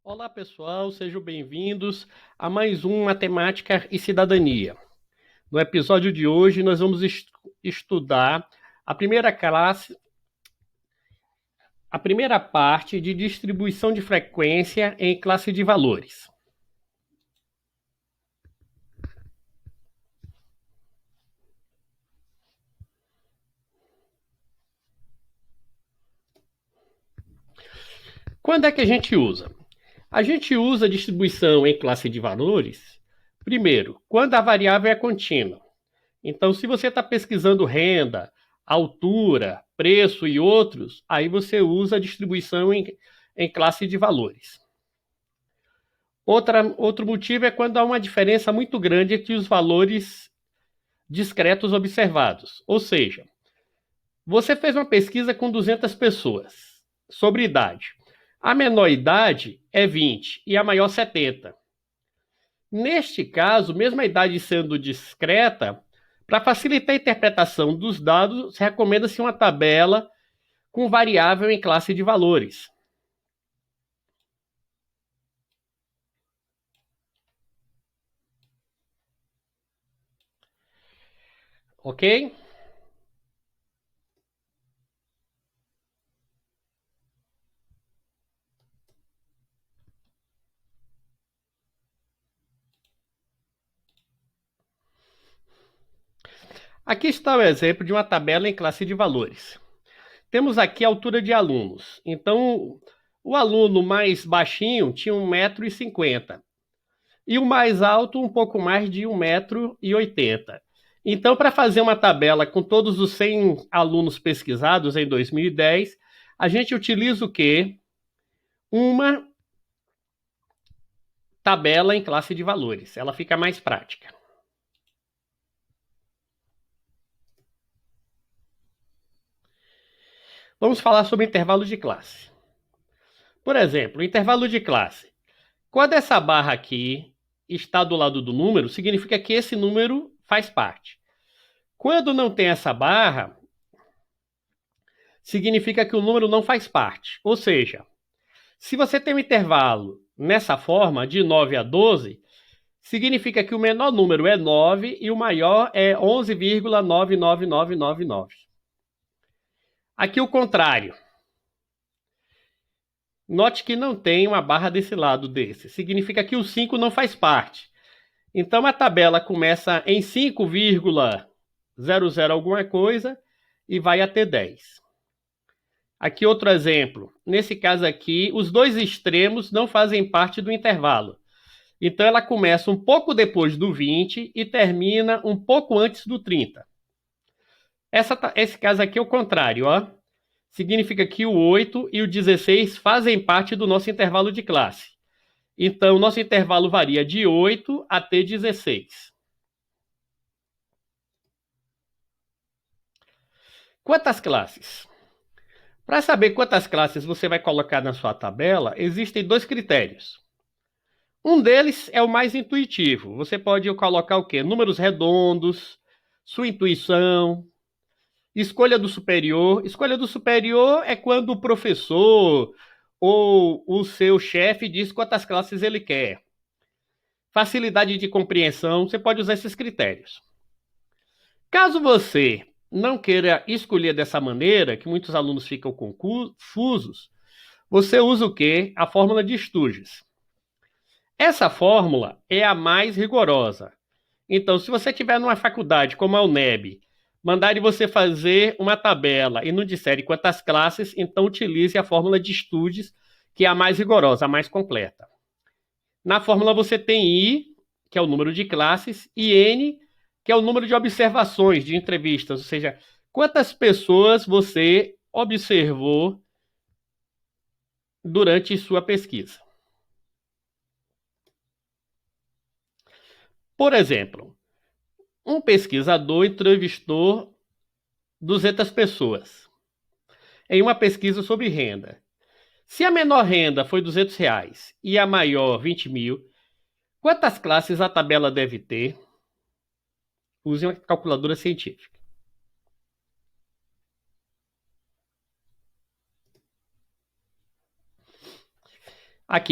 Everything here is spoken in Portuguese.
Olá, pessoal, sejam bem-vindos a mais um Matemática e Cidadania. No episódio de hoje, nós vamos estudar a primeira classe, a primeira parte de distribuição de frequência em classe de valores. Quando é que a gente usa? A gente usa a distribuição em classe de valores, primeiro, quando a variável é contínua. Então, se você está pesquisando renda, altura, preço e outros, aí você usa a distribuição em classe de valores. Outro motivo é quando há uma diferença muito grande entre os valores discretos observados. Ou seja, você fez uma pesquisa com 200 pessoas sobre idade. A menor idade é 20 e a maior 70. Neste caso, mesmo a idade sendo discreta, para facilitar a interpretação dos dados, recomenda-se uma tabela com variável em classe de valores. Ok? Aqui está o exemplo de uma tabela em classe de valores. Temos aqui a altura de alunos. Então, o aluno mais baixinho tinha 1,50 m e o mais alto um pouco mais de 1,80 m. Então, para fazer uma tabela com todos os 100 alunos pesquisados em 2010, a gente utiliza o quê? Uma tabela em classe de valores. Ela fica mais prática. Vamos falar sobre intervalo de classe. Por exemplo, intervalo de classe. Quando essa barra aqui está do lado do número, significa que esse número faz parte. Quando não tem essa barra, significa que o número não faz parte. Ou seja, se você tem um intervalo nessa forma, de 9 a 12, significa que o menor número é 9 e o maior é 11,99999. Aqui o contrário. Note que não tem uma barra desse lado desse. Significa que o 5 não faz parte. Então a tabela começa em 5,00 alguma coisa e vai até 10. Aqui outro exemplo. Nesse caso aqui, os dois extremos não fazem parte do intervalo. Então ela começa um pouco depois do 20 e termina um pouco antes do 30. Esse caso aqui é o contrário, ó. Significa que o 8 e o 16 fazem parte do nosso intervalo de classe. Então, o nosso intervalo varia de 8 até 16. Quantas classes? Para saber quantas classes você vai colocar na sua tabela, existem dois critérios. Um deles é o mais intuitivo. Você pode colocar o quê? Números redondos, sua intuição, escolha do superior. Escolha do superior é quando o professor ou o seu chefe diz quantas classes ele quer. Facilidade de compreensão, você pode usar esses critérios. Caso você não queira escolher dessa maneira, que muitos alunos ficam confusos, você usa o quê? A fórmula de Sturges. Essa fórmula é a mais rigorosa. Então, se você tiver numa faculdade como a UNEB, mandarem você fazer uma tabela e não disserem quantas classes, então utilize a fórmula de Sturges, que é a mais rigorosa, a mais completa. Na fórmula você tem I, que é o número de classes, e N, que é o número de observações, de entrevistas, ou seja, quantas pessoas você observou durante sua pesquisa. Por exemplo, um pesquisador entrevistou 200 pessoas em uma pesquisa sobre renda. Se a menor renda foi R$ 200 e a maior 20 mil, quantas classes a tabela deve ter? Use uma calculadora científica. Aqui,